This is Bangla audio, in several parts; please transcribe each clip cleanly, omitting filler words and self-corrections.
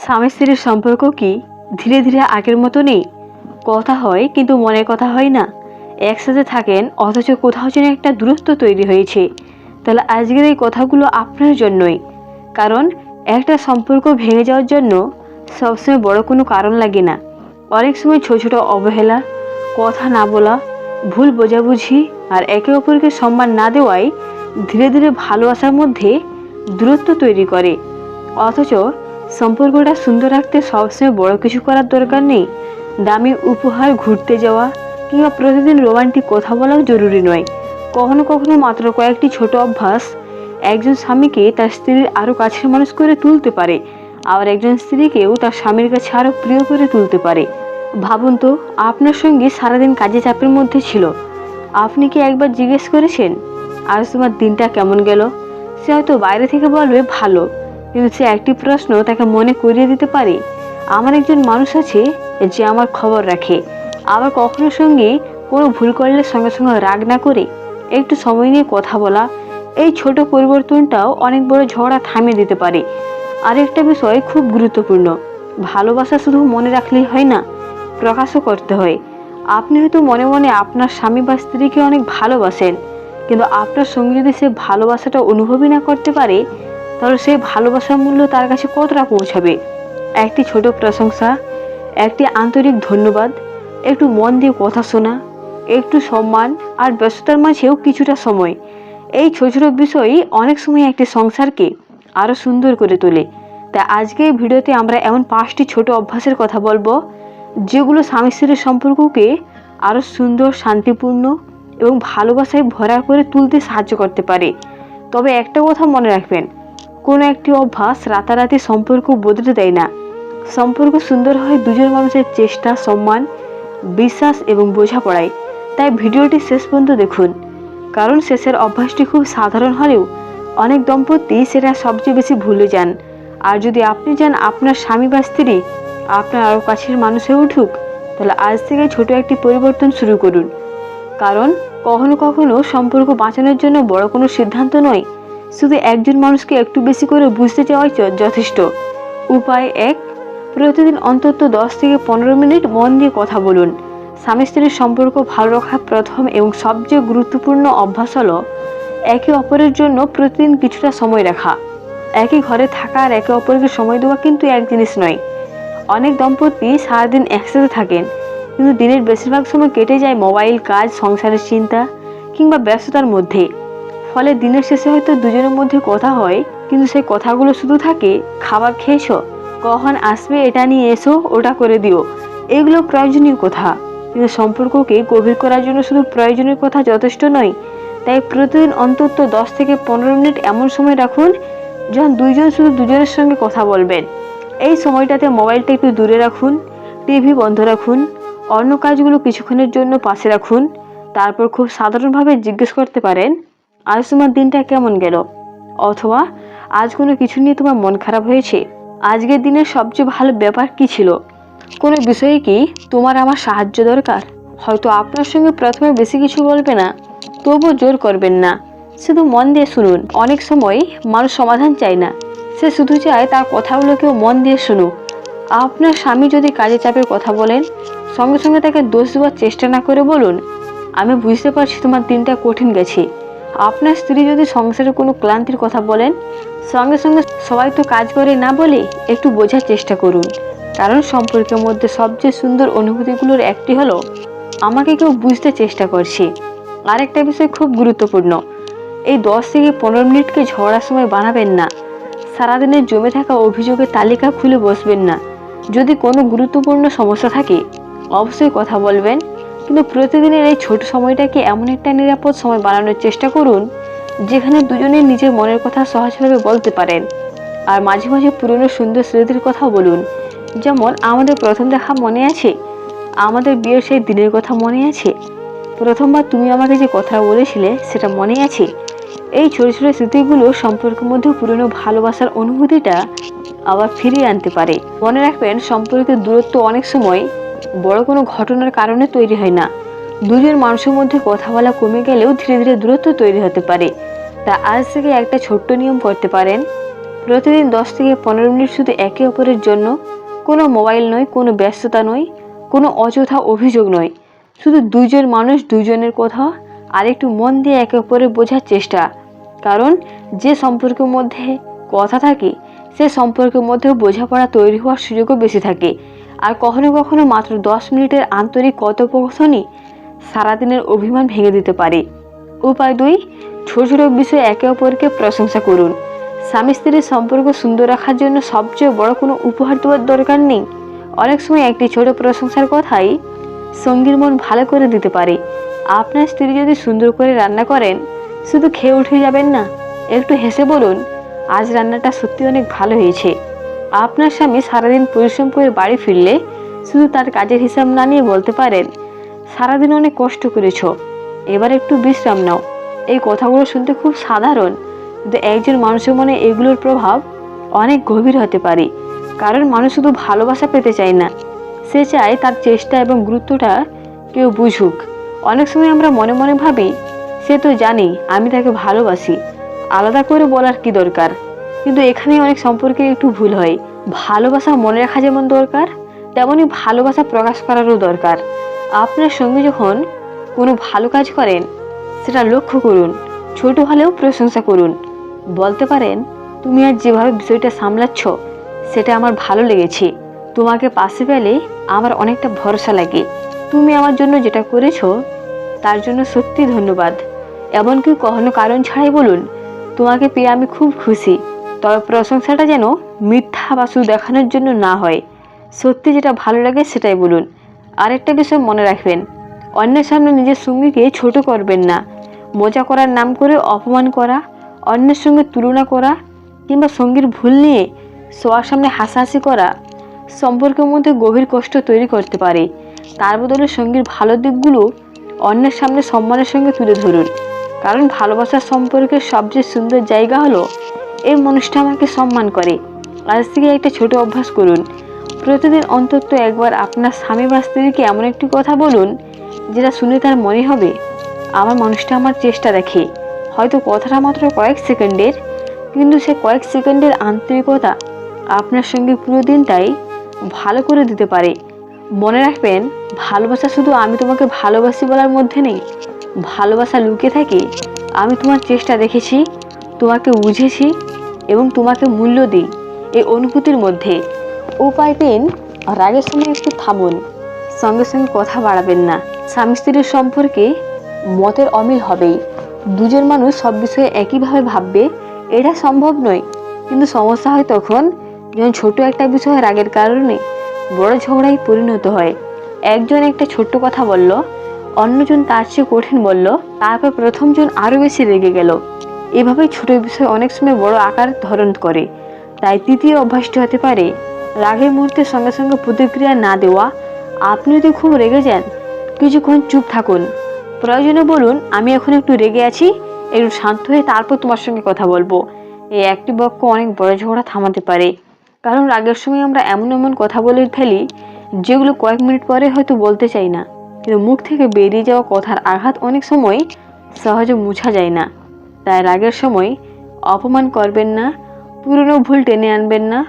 স্বামী স্ত্রীর সম্পর্ক কি ধীরে ধীরে আগের মতো নেই? কথা হয় কিন্তু মনের কথা হয় না। একসাথে থাকেন অথচ কোথাও যেন একটা দূরত্ব তৈরি হয়েছে। তাহলে আজকের এই কথাগুলো আপনার জন্যই। কারণ একটা সম্পর্ক ভেঙে যাওয়ার জন্য সবসময় বড় কোনো কারণ লাগে না। অনেক সময় ছোট ছোট অবহেলা, কথা না বলা, ভুল বোঝাবুঝি আর একে অপরকে সম্মান না দেওয়াই ধীরে ধীরে ভালোবাসার মধ্যে দূরত্ব তৈরি করে। অথচ সম্পর্কটা সুন্দর রাখতে সবসময় বড় কিছু করার দরকার নেই। দামি উপহার, ঘুরতে যাওয়া কিংবা প্রতিদিন রোমান্টিক কথা বলাও জরুরি নয়। কখনো কখনো মাত্র কয়েকটি ছোট অভ্যাস একজন স্বামীকে তার স্ত্রীর আরও কাছের মানুষ করে তুলতে পারে, আবার একজন স্ত্রীকেও তার স্বামীর কাছে আরও প্রিয় করে তুলতে পারে। ভাবুন তো, আপনার সঙ্গে সারাদিন কাজে চাপের মধ্যে ছিল। আপনি কি একবার জিজ্ঞেস করেছেন, আজ তোমার দিনটা কেমন গেল? সে হয়তো বাইরে থেকে বলবে ভালো, কিন্তু সে একটি প্রশ্ন তাকে মনে করিয়ে দিতে পারে, আমার একজন মানুষ আছে যে আমার খবর রাখে। আবার কখনো সঙ্গে কোনো ভুল করলে সঙ্গে সঙ্গে রাগ না করে একটু সময় নিয়ে কথা বলা, এই ছোট পরিবর্তনটাও অনেক বড় ঝগড়া থামিয়ে দিতে পারে। আরেকটা বিষয় খুব গুরুত্বপূর্ণ, ভালোবাসা শুধু মনে রাখলেই হয় না, প্রকাশও করতে হয়। আপনি হয়তো মনে মনে আপনার স্বামী বা স্ত্রীকে অনেক ভালোবাসেন, কিন্তু আপনার সঙ্গে যদি সে ভালোবাসাটা অনুভবই না করতে পারে, তাহলে সেই ভালোবাসার মূল্য তার কাছে কতটা পৌঁছাবে? একটি ছোট প্রশংসা, একটি আন্তরিক ধন্যবাদ, একটু মন দিয়ে কথা শোনা, একটু সম্মান আর ব্যস্ততার মাঝেও কিছুটা সময়, এই ছোট ছোট বিষয়ই অনেক সময় একটি সংসারকে আরও সুন্দর করে তোলে। তাই আজকে এই ভিডিওতে আমরা এমন 5টি ছোট অভ্যাসের কথা বলবো, যেগুলো স্বামী স্ত্রীর সম্পর্ককে আরও সুন্দর, শান্তিপূর্ণ এবং ভালোবাসায় ভরা করে তুলতে সাহায্য করতে পারে। তবে একটা কথা মনে রাখবেন, কোনো একটি অভ্যাস রাতারাতি সম্পর্ক বদলে দেয় না। সম্পর্ক সুন্দর হয় দুজন মানুষের চেষ্টা, সম্মান, বিশ্বাস এবং বোঝাপড়ায়। তাই ভিডিওটি শেষ পর্যন্ত দেখুন, কারণ শেষের অভ্যাসটি খুব সাধারণ হলেও অনেক দম্পতি সেটা সবচেয়ে বেশি ভুলে যান। আর যদি আপনি চান আপনার স্বামী বা স্ত্রী আপনার আরও কাছের মানুষ হয়ে উঠুক, তাহলে আজ থেকে ছোট একটি পরিবর্তন শুরু করুন। কারণ কখনো কখনো সম্পর্ক বাঁচানোর জন্য বড় কোনো সিদ্ধান্ত নয়, শুধু একজন মানুষকে একটু বেশি করে বুঝতে চাওয়াই যথেষ্ট। উপায় 1, প্রতিদিন অন্তত 10 থেকে 15 মিনিট মন দিয়ে কথা বলুন। স্বামী স্ত্রীর সম্পর্ক ভালো রাখার প্রথম এবং সবচেয়ে গুরুত্বপূর্ণ অভ্যাস হলো একে অপরের জন্য প্রতিদিন কিছুটা সময় রাখা। একই ঘরে থাকা আর একে অপরকে সময় দেওয়া কিন্তু এক জিনিস নয়। অনেক দম্পতি সারাদিন একসাথে থাকেন, কিন্তু দিনের বেশিরভাগ সময় কেটে যায় মোবাইল, কাজ, সংসারের চিন্তা কিংবা ব্যস্ততার মধ্যে। ফলে দিনের শেষে হয়তো দুজনের মধ্যে কথা হয়, কিন্তু সেই কথাগুলো শুধু থাকে, খাবার খেয়েছো, কখন আসবে, এটা নিয়ে এসো, ওটা করে দিও। এগুলো প্রয়োজনীয় কথা, কিন্তু সম্পর্ককে গভীর করার জন্য শুধু প্রয়োজনীয় কথা যথেষ্ট নয়। তাই প্রতিদিন অন্তত 10 থেকে 15 মিনিট এমন সময় রাখুন যখন দুইজন শুধু দুজনের সঙ্গে কথা বলবেন। এই সময়টাতে মোবাইলটা একটু দূরে রাখুন, টিভি বন্ধ রাখুন, অন্য কাজগুলো কিছুক্ষণের জন্য পাশে রাখুন। তারপর খুব সাধারণভাবে জিজ্ঞেস করতে পারেন, আজ তোমার দিনটা কেমন গেল? অথবা আজ কোনো কিছু নিয়ে তোমার মন খারাপ হয়েছে? আজকের দিনের সবচেয়ে ভালো ব্যাপার কি ছিল? কোনো বিষয়ে কি তোমার আমার সাহায্য দরকার? হয়তো আপনার সঙ্গে প্রথমে বেশি কিছু বলবে না, তবুও জোর করবেন না, শুধু মন দিয়ে শুনুন। অনেক সময় মানুষ সমাধান চায় না, সে শুধু চায় তার কথাগুলো কেউ মন দিয়ে শুনুক। আপনার স্বামী যদি কাজে চাপের কথা বলেন, সঙ্গে সঙ্গে তাকে দোষ দেওয়ার চেষ্টা না করে বলুন, আমি বুঝতে পারছি তোমার দিনটা কঠিন গেছে। আপনার স্ত্রী যদি সংসারে কোনো ক্লান্তির কথা বলেন, সঙ্গে সঙ্গে সবাই তো কাজ করে না বলে একটু বোঝার চেষ্টা করুন। কারণ সম্পর্কের মধ্যে সবচেয়ে সুন্দর অনুভূতিগুলোর একটি হলো আমাকে কেউ বুঝতে চেষ্টা করছে। আরেকটা বিষয় খুব গুরুত্বপূর্ণ, এই 10 থেকে 15 মিনিটকে ঝগড়ার সময় বানাবেন না। সারাদিনের জমে থাকা অভিযোগের তালিকা খুলে বসবেন না। যদি কোনো গুরুত্বপূর্ণ সমস্যা থাকে অবশ্যই কথা বলবেন, কিন্তু প্রতিদিনের এই ছোট সময়টাকে এমন একটা নিরাপদ সময় বানানোর চেষ্টা করুন যেখানে দুজনে নিজের মনের কথা সহজভাবে বলতে পারেন। আর মাঝে মাঝে পুরনো সুন্দর স্মৃতির কথা বলুন, যেমন আমাদের প্রথম দেখা মনে আছে, আমাদের বিয়ের সেই দিনের কথা মনে আছে, প্রথমবার তুমি আমাকে যে কথা বলেছিলে সেটা মনে আছে। এই ছোট ছোট স্মৃতিগুলো সম্পর্কের মধ্যে পুরনো ভালোবাসার অনুভূতিটা আবার ফিরিয়ে আনতে পারে। মনে রাখবেন, সম্পর্কের দূরত্ব অনেক সময় বড় কোনো ঘটনার কারণে তৈরি হয় না। দুজন মানুষের মধ্যে কথা বলা কমে গেলেও ধীরে ধীরে দূরত্ব তৈরি হতে পারে। তা আজ থেকে একটা ছোট্ট নিয়ম করতে পারেন, প্রতিদিন 10 থেকে 15 মিনিট শুধু একে অপরের জন্য, কোনো মোবাইল নয়, কোনো ব্যস্ততা নয়, কোনো অযথা অভিযোগ নয়, শুধু দুইজন মানুষ দুইজনের কথা আর একটু মন দিয়ে একে অপরের বোঝার চেষ্টা। কারণ যে সম্পর্কের মধ্যে কথা থাকে সে সম্পর্কের মধ্যেও বোঝাপড়া তৈরি হওয়ার সুযোগও বেশি থাকে। আর কখনো কখনো মাত্র 10 মিনিটের আন্তরিক কথোপকথনই সারাদিনের অভিমান ভেঙে দিতে পারে। উপায় 2, ছোট ছোট বিষয়ে একে অপরকে প্রশংসা করুন। স্বামী স্ত্রীর সম্পর্ক সুন্দর রাখার জন্য সবচেয়ে বড় কোনো উপহার দেওয়ার দরকার নেই। অনেক সময় একটি ছোট প্রশংসার কথাই সঙ্গীর মন ভালো করে দিতে পারে। আপনার স্ত্রী যদি সুন্দর করে রান্না করেন, শুধু খেয়ে উঠে যাবেন না, একটু হেসে বলুন, আজ রান্নাটা সত্যি অনেক ভালো হয়েছে। আপনার স্বামী সারাদিন পরিশ্রম করে বাড়ি ফিরলে শুধু তার কাজের হিসাব না নিয়ে বলতে পারেন, সারাদিন অনেক কষ্ট করেছ, এবার একটু বিশ্রাম নাও। এই কথাগুলো শুনতে খুব সাধারণ, কিন্তু একজন মানুষের মনে এগুলোর প্রভাব অনেক গভীর হতে পারে। কারণ মানুষ শুধু ভালোবাসা পেতে চায় না, সে চায় তার চেষ্টা এবং গুরুত্বটা কেউ বুঝুক। অনেক সময় আমরা মনে মনে ভাবি, সে তো জানে আমি তাকে ভালোবাসি, আলাদা করে বলার কি দরকার। কিন্তু এখানে অনেক সম্পর্কে একটু ভুল হয়। ভালোবাসা মনে রাখা যেমন দরকার, তেমনই ভালোবাসা প্রকাশ করারও দরকার। আপনার সঙ্গে যখন কোনো ভালো কাজ করেন, সেটা লক্ষ্য করুন, ছোট হলেও প্রশংসা করুন। বলতে পারেন, তুমি আর যেভাবে বিষয়টা সামলাচ্ছ সেটা আমার ভালো লেগেছে, তোমাকে পাশে পেলে আমার অনেকটা ভরসা লাগে, তুমি আমার জন্য যেটা করেছো তার জন্য সত্যি ধন্যবাদ। এমনকি কখনো কারণ ছাড়াই বলুন, তোমাকে পেয়ে আমি খুব খুশি। তবে প্রশংসাটা যেন মিথ্যা বা শুধু দেখানোর জন্য না হয়, সত্যি যেটা ভালো লাগে সেটাই বলুন। আরেকটা বিষয় মনে রাখবেন, অন্যের সামনে নিজের সঙ্গীকে ছোট করবেন না। মজা করার নাম করে অপমান করা, অন্যের সঙ্গে তুলনা করা কিংবা সঙ্গীর ভুল নিয়ে সবার সামনে হাসাহাসি করা সম্পর্কের মধ্যে গভীর কষ্ট তৈরি করতে পারে। তার বদলে সঙ্গীর ভালো দিকগুলো অন্যের সামনে সম্মানের সঙ্গে তুলে ধরুন। কারণ ভালোবাসার সম্পর্কের সবচেয়ে সুন্দর জায়গা হলো, এই মানুষটা আমাকে সম্মান করে। আজ থেকে একটা ছোট অভ্যাস করুন, প্রতিদিন অন্তত একবার আপনার স্বামী বা স্ত্রীকে এমন একটি কথা বলুন যেটা শুনে তার মনে হবে, আমার মানুষটা আমার চেষ্টা দেখে। হয়তো কথাটা মাত্র কয়েক সেকেন্ডের, কিন্তু সে কয়েক সেকেন্ডের আন্তরিকতা আপনার সঙ্গে পুরো দিনটাই ভালো করে দিতে পারে। মনে রাখবেন, ভালোবাসা শুধু আমি তোমাকে ভালোবাসি বলার মধ্যে নেই, ভালোবাসা লুকিয়ে থাকে আমি তোমার চেষ্টা দেখেছি, তোমাকে বুঝেছি এবং তোমাকে মূল্য দিই এই অনুভূতির মধ্যে। উপায় 3, রাগের সময় একটু থামুন, সঙ্গে সঙ্গে কথা বাড়াবেন না। স্বামী স্ত্রীর সম্পর্কে মতের অমিল হবেই, দুজন মানুষ সব বিষয়ে একইভাবে ভাববে এটা সম্ভব নয়। কিন্তু সমস্যা হয় তখন যখন ছোট একটা বিষয়ে রাগের কারণে বড় ঝগড়ায় পরিণত হয়। একজন একটা ছোট্ট কথা বলল, অন্যজন তার চেয়ে কঠিন বলল, তারপর প্রথমজন আরো বেশি রেগে গেল। এভাবেই ছোট বিষয় অনেক সময় বড় আকার ধারণ করে। তাই তৃতীয় অভ্যাসটি হতে পারে, রাগের মুহূর্তে সঙ্গে সঙ্গে প্রতিক্রিয়া না দেওয়া। আপনি যদি খুব রেগে যান, কিছুক্ষণ চুপ থাকুন, প্রয়োজনে বলুন, আমি এখন একটু রেগে আছি, একটু শান্ত হয়ে তারপর তোমার সঙ্গে কথা বলবো। এই একটি বাক্য অনেক বড় ঝগড়া থামাতে পারে। কারণ রাগের সময় আমরা এমন এমন কথা বলে ফেলি যেগুলো কয়েক মিনিট পরে হয়তো বলতে চাই না, কিন্তু মুখ থেকে বেরিয়ে যাওয়া কথার আঘাত অনেক সময় সহজে মুছা যায় না। তাই রাগের সময় অপমান করবেন না, পুরনো ভুল টেনে আনবেন না,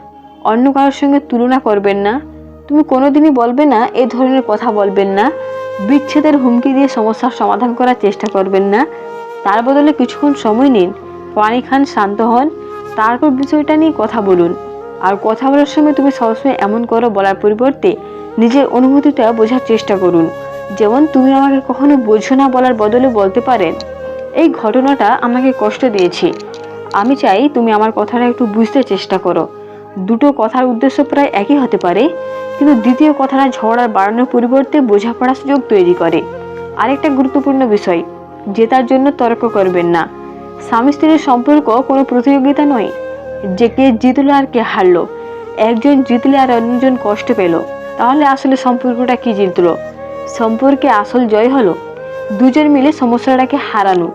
অন্য কারোর সঙ্গে তুলনা করবেন না, তুমি কোনোদিনই বলবে না এই ধরনের কথা বলবেন না, বিচ্ছেদের হুমকি দিয়ে সমস্যার সমাধান করার চেষ্টা করবেন না। তার বদলে কিছুক্ষণ সময় নিন, পানি খান, শান্ত হন, তারপর বিষয়টা নিয়ে কথা বলুন। আর কথা বলার সময় তুমি সবসময় এমন করো বলার পরিবর্তে নিজের অনুভূতিটা বোঝার চেষ্টা করুন। যেমন, তুমি আমাকে কখনো বোঝো না বলার বদলে বলতে পারেন, এই ঘটনাটা আমাকে কষ্ট দিয়েছে, আমি চাই তুমি আমার কথাটা একটু বুঝতে চেষ্টা করো। দুটো কথার উদ্দেশ্য প্রায় একই হতে পারে, কিন্তু দ্বিতীয় কথাটা ঝগড়া বাড়ানোর পরিবর্তে বোঝাপড়ার সুযোগ তৈরি করে। আরেকটা গুরুত্বপূর্ণ বিষয়, জেতার জন্য তর্ক করবেন না। স্বামী স্ত্রীর সম্পর্ক কোনো প্রতিযোগিতা নয় যে কে জিতলো আর কে হারলো। একজন জিতলে আর অন্যজন কষ্ট পেল, তাহলে আসলে সম্পর্কটা কি জিতলো? সম্পর্কে আসল জয় হলো দুজন মিলে সমস্যাটাকে হারানো।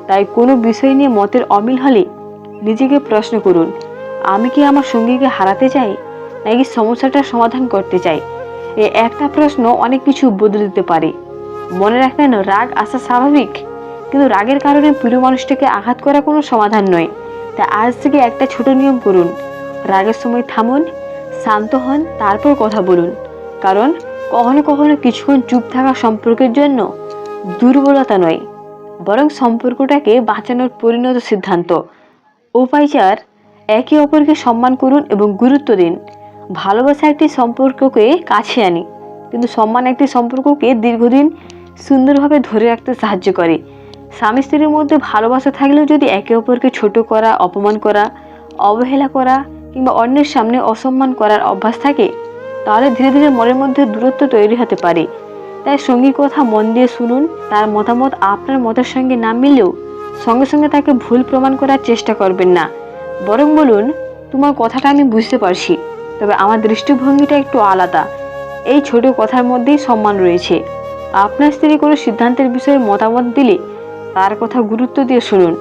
তাই কোনো বিষয় নিয়ে মতের অমিল হলে নিজেকে প্রশ্ন করুন, আমি কি আমার সঙ্গীকে হারাতে চাই নাকি সমস্যাটার সমাধান করতে চাই? এই একটা প্রশ্ন অনেক কিছু বদলে দিতে পারে। মনে রাখবেন, রাগ আসা স্বাভাবিক, কিন্তু রাগের কারণে প্রিয় মানুষটাকে আঘাত করা কোনো সমাধান নয়। তা আজ থেকে একটা ছোট নিয়ম করুন, রাগের সময় থামুন, শান্ত হন, তারপর কথা বলুন। কারণ কখনো কখনো কিছুক্ষণ চুপ থাকা সম্পর্কের জন্য দুর্বলতা নয়, বরং সম্পর্কটাকে বাঁচানোর পরিণত সিদ্ধান্ত। উপায় 4, একে অপরকে সম্মান করুন এবং গুরুত্ব দিন। ভালোবাসা একটি সম্পর্ককে কাছে আনে, কিন্তু সম্মান একটি সম্পর্ককে দীর্ঘদিন সুন্দরভাবে ধরে রাখতে সাহায্য করে। স্বামী স্ত্রীর মধ্যে ভালোবাসা থাকলেও যদি একে অপরকে ছোট করা, অপমান করা, অবহেলা করা কিংবা অন্যের সামনে অসম্মান করার অভ্যাস থাকে, তাহলে ধীরে ধীরে মনের মধ্যে দূরত্ব তৈরি হতে পারে। তাই সঙ্গীর কথা মন দিয়ে শুনুন। তার মতামত আপনার মতের সঙ্গে না মিললেও সঙ্গে সঙ্গে তাকে ভুল প্রমাণ করার চেষ্টা করবেন না, বরং বলুন, তোমার কথাটা আমি বুঝতে পারছি, তবে আমার দৃষ্টিভঙ্গিটা একটু আলাদা। এই ছোট কথার মধ্যেই সম্মান রয়েছে। আপনার স্ত্রী কোনো সিদ্ধান্তের বিষয়ে মতামত দিলে তার কথা গুরুত্ব দিয়ে শুনুন।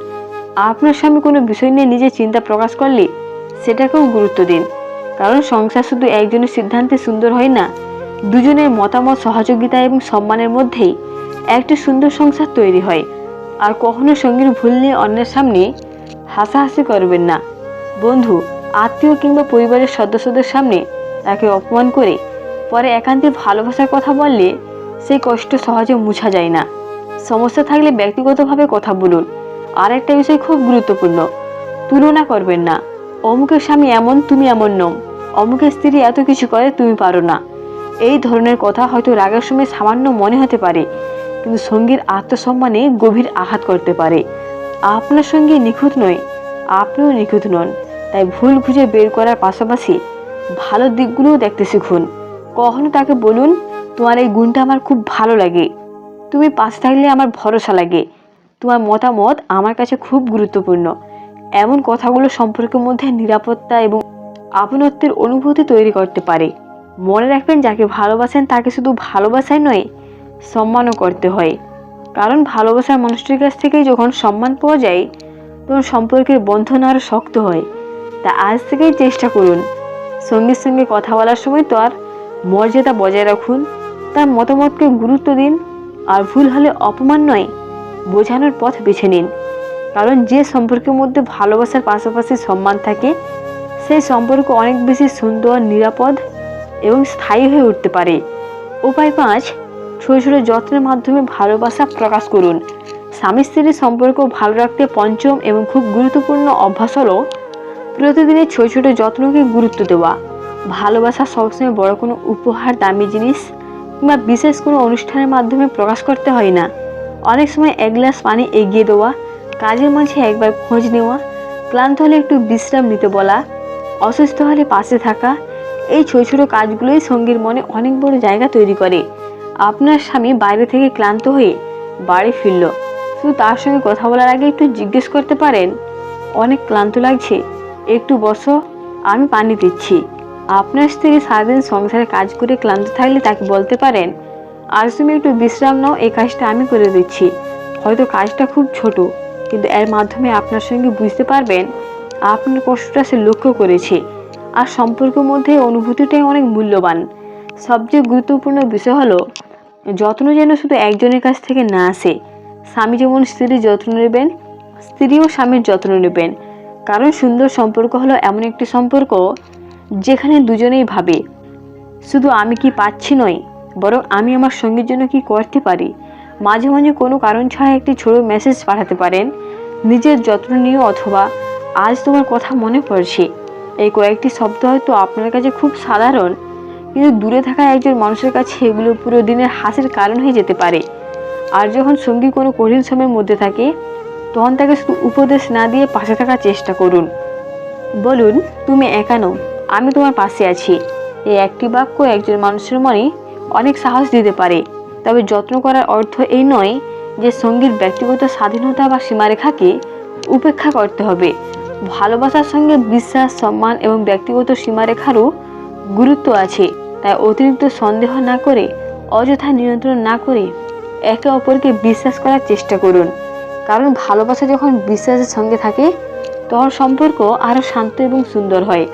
আপনার স্বামী কোনো বিষয় নিয়ে নিজের চিন্তা প্রকাশ করলে সেটাকেও গুরুত্ব দিন। কারণ সংসার শুধু একজনের সিদ্ধান্তে সুন্দর হয় না, দুজনের মতামত, সহযোগিতা এবং সম্মানের মধ্যেই একটি সুন্দর সংসার তৈরি হয়। আর কখনো সঙ্গীর ভুল নিয়ে অন্যের সামনে হাসাহাসি করবেন না। বন্ধু, আত্মীয় কিংবা পরিবারের সদস্যদের সামনে তাকে অপমান করে পরে একান্তে ভালোবাসার কথা বললে সেই কষ্ট সহজে মুছা যায় না। সমস্যা থাকলে ব্যক্তিগতভাবে কথা বলুন। আর একটা বিষয় খুব গুরুত্বপূর্ণ, তুলনা করবেন না। অমুকের স্বামী এমন, তুমি এমন নও। অমুকের স্ত্রী এত কিছু করে, তুমি পারো না। এই ধরনের কথা হয়তো রাগের সময় সামান্য মনে হতে পারে, কিন্তু সঙ্গীর আত্মসম্মানে গভীর আঘাত করতে পারে। আপনার সঙ্গে নিখুঁত নয়, আপনিও নিখুঁত নন। তাই ভুল খুঁজে বের করার পাশাপাশি ভালো দিকগুলোও দেখতে শিখুন। কখনো তাকে বলুন, তোমার এই গুণটা আমার খুব ভালো লাগে, তুমি পাশে থাকলে আমার ভরসা লাগে, তোমার মতামত আমার কাছে খুব গুরুত্বপূর্ণ। এমন কথাগুলো সম্পর্কের মধ্যে নিরাপত্তা এবং আপনত্বের অনুভূতি তৈরি করতে পারে। মনে রাখবেন, যাকে ভালোবাসেন তাকে শুধু ভালোবাসাই নয়, সম্মানও করতে হয়। কারণ ভালোবাসার মানুষটির কাছ থেকেই যখন সম্মান পাওয়া যায়, তখন সম্পর্কের বন্ধন আরও শক্ত হয়। তা আজ থেকেই চেষ্টা করুন, সঙ্গীর সঙ্গে কথা বলার সময় তার মর্যাদা বজায় রাখুন, তার মতামতকে গুরুত্ব দিন, আর ভুল হলে অপমান নয়, বোঝানোর পথ বেছে নিন। কারণ যে সম্পর্কের মধ্যে ভালোবাসার পাশাপাশি সম্মান থাকে, সেই সম্পর্ক অনেক বেশি সুন্দর, নিরাপদ এবং স্থায়ী হয়ে উঠতে পারে। উপায় 5, ছোট ছোট যত্নের মাধ্যমে ভালোবাসা প্রকাশ করুন। স্বামী স্ত্রীর সম্পর্ক ভালো রাখতে পঞ্চম এবং খুব গুরুত্বপূর্ণ অভ্যাস হলো প্রতিদিনের ছোট ছোট যত্নকে গুরুত্ব দেওয়া। ভালোবাসা সবসময় বড় কোনো উপহার, দামি জিনিস কিংবা বিশেষ কোনো অনুষ্ঠানের মাধ্যমে প্রকাশ করতে হয় না। অনেক সময় এক গ্লাস পানি এগিয়ে দেওয়া, কাজের মাঝে একবার খোঁজ নেওয়া, ক্লান্ত হলে একটু বিশ্রাম নিতে বলা, অসুস্থ হলে পাশে থাকা, এই ছোট ছোট কাজগুলোই সঙ্গীর মনে অনেক বড় জায়গা তৈরি করে। আপনার স্বামী বাইরে থেকে ক্লান্ত হয়ে বাড়ি ফিরল, শুধু তার সঙ্গে কথা বলার আগে একটু জিজ্ঞেস করতে পারেন, অনেক ক্লান্ত লাগছে, একটু বসো, আমি পানি দিচ্ছি। আপনার স্ত্রী সারাদিন সংসারে কাজ করে ক্লান্ত থাকলে তাকে বলতে পারেন, আজ তুমি একটু বিশ্রাম নাও, এই কাজটা আমি করে দিচ্ছি। হয়তো কাজটা খুব ছোট, কিন্তু এর মাধ্যমে আপনার সঙ্গে বুঝতে পারবেন আপনার কষ্টটা সে লক্ষ্য করেছে। আর সম্পর্কের মধ্যে অনুভূতিটাই অনেক মূল্যবান। সবচেয়ে গুরুত্বপূর্ণ বিষয় হলো যত্ন যেন শুধু একজনের কাছ থেকে না আসে। স্বামী যেমন স্ত্রীর যত্ন নেবেন, স্ত্রীও স্বামীর যত্ন নেবেন। কারণ সুন্দর সম্পর্ক হলো এমন একটি সম্পর্ক যেখানে দুজনেই ভাবে, শুধু আমি কি পাচ্ছি নয়, বরং আমি আমার সঙ্গীর জন্য কি করতে পারি। মাঝে মাঝে কোনো কারণ ছাড়া একটি ছোট মেসেজ পাঠাতে পারেন, নিজের যত্ন নিয়ে, অথবা আজ তোমার কথা মনে পড়ছে। এই কয়েকটি শব্দ হয়তো আপনার কাছে খুব সাধারণ, কিন্তু দূরে থাকা একজন মানুষের কাছে এগুলো পুরো দিনের হাসির কারণ হয়ে যেতে পারে। আর যখন সঙ্গী কোনো কঠিন সময়ের মধ্যে থাকে, তখন তাকে শুধু উপদেশ না দিয়ে পাশে থাকার চেষ্টা করুন। বলুন, তুমি একা নও, আমি তোমার পাশে আছি। এই একটি বাক্য একজন মানুষের মনে অনেক সাহস দিতে পারে। তবে যত্ন করার অর্থ এই নয় যে সঙ্গীর ব্যক্তিগত স্বাধীনতা বা সীমারেখাকে উপেক্ষা করতে হবে। ভালোবাসার সঙ্গে বিশ্বাস, সম্মান এবং ব্যক্তিগত সীমারেখারও গুরুত্ব আছে। তাই অতিরিক্ত সন্দেহ না করে, অযথা নিয়ন্ত্রণ না করে একে অপরকে বিশ্বাস করার চেষ্টা করুন। কারণ ভালোবাসা যখন বিশ্বাসের সঙ্গে থাকে, তখন সম্পর্ক আরও শান্ত এবং সুন্দর হয়।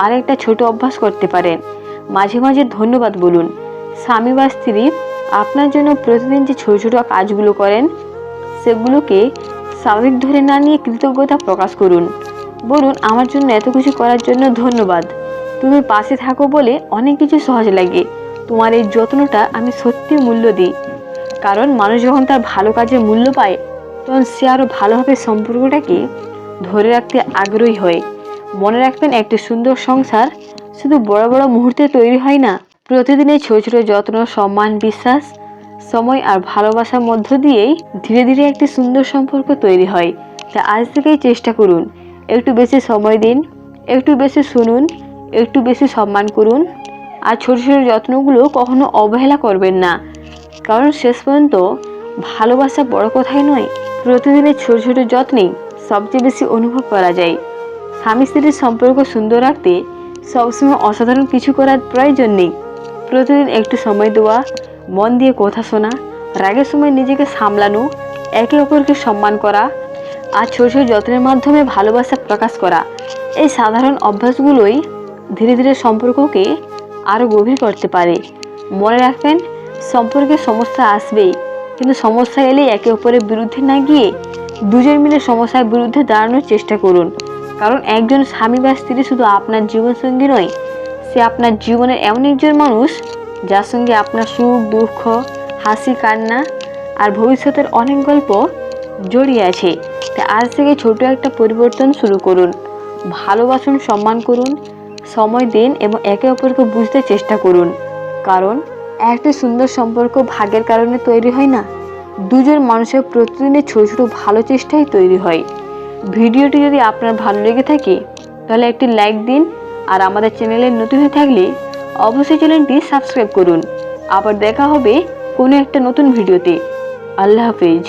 আর একটা ছোট অভ্যাস করতে পারেন, মাঝে মাঝে ধন্যবাদ বলুন। স্বামী বা স্ত্রী আপনার জন্য প্রতিদিন যে ছোট ছোট কাজগুলো করেন, সেগুলোকে স্বাভাবিক ধরে না নিয়ে কৃতজ্ঞতা প্রকাশ করুন। বলুন, আমার জন্য এত কিছু করার জন্য ধন্যবাদ। তুমি পাশে থাকো বলে অনেক কিছু সহজ লাগে। তোমার এই যত্নটা আমি সত্যি মূল্য দিই। কারণ মানুষ যখন তার ভালো কাজে মূল্য পায়, তখন সে আরও ভালোভাবে সম্পর্কটাকে ধরে রাখতে আগ্রহী হয়। মনে রাখবেন, একটি সুন্দর সংসার শুধু বড় বড় মুহূর্তে তৈরি হয় না, প্রতিদিনের ছোট ছোট যত্ন, সম্মান, বিশ্বাস, সময় আর ভালোবাসার মধ্য দিয়েই ধীরে ধীরে একটি সুন্দর সম্পর্ক তৈরি হয়। তা আজ থেকেই চেষ্টা করুন, একটু বেশি সময় দিন, একটু বেশি শুনুন, একটু বেশি সম্মান করুন। আর ছোট ছোট যত্নগুলো কখনো অবহেলা করবেন না, কারণ শেষ পর্যন্ত ভালোবাসা বড় কথাই নয়, প্রতিদিনের ছোট ছোট যত্নেই সবচেয়ে বেশি অনুভব করা যায়। স্বামী স্ত্রীর সম্পর্ক সুন্দর রাখতে সবসময় অসাধারণ কিছু করার প্রয়োজন নেই। প্রতিদিন একটু সময় দেওয়া, মন দিয়ে কথা শোনা, রাগের সময় নিজেকে সামলানো, একে অপরকে সম্মান করা আর ছোট ছোট যত্নের মাধ্যমে ভালোবাসা প্রকাশ করা, এই সাধারণ অভ্যাসগুলোই ধীরে ধীরে সম্পর্ককে আরও গভীর করতে পারে। মনে রাখবেন, সম্পর্কে সমস্যা আসবেই, কিন্তু সমস্যা এলে একে অপরের বিরুদ্ধে না গিয়ে দুজন মিলে সমস্যার বিরুদ্ধে দাঁড়ানোর চেষ্টা করুন। কারণ একজন স্বামী বা স্ত্রী শুধু আপনার জীবনসঙ্গী নয়, সে আপনার জীবনের এমন একজন মানুষ যার সঙ্গে আপনার সুখ দুঃখ, হাসি কান্না আর ভবিষ্যতের অনেক গল্প জড়িয়ে আছে। তাই আজ থেকে ছোট একটা পরিবর্তন শুরু করুন। ভালোবাসুন, সম্মান করুন, সময় দিন এবং একে অপরকে বুঝতে চেষ্টা করুন। কারণ একটা সুন্দর সম্পর্ক ভাগ্যের কারণে তৈরি হয় না, দুজন মানুষের প্রতিদিনের ছোট ছোট ভালো চেষ্টাই তৈরি হয়। ভিডিওটি যদি আপনার ভালো লেগে থাকে তাহলে একটি লাইক দিন, আর আমাদের চ্যানেলে নতুন হয়ে থাকলে অবশ্যই চ্যানেলটি সাবস্ক্রাইব করুন। আবার দেখা হবে কোনো একটা নতুন ভিডিওতে। আল্লাহ হাফেজ।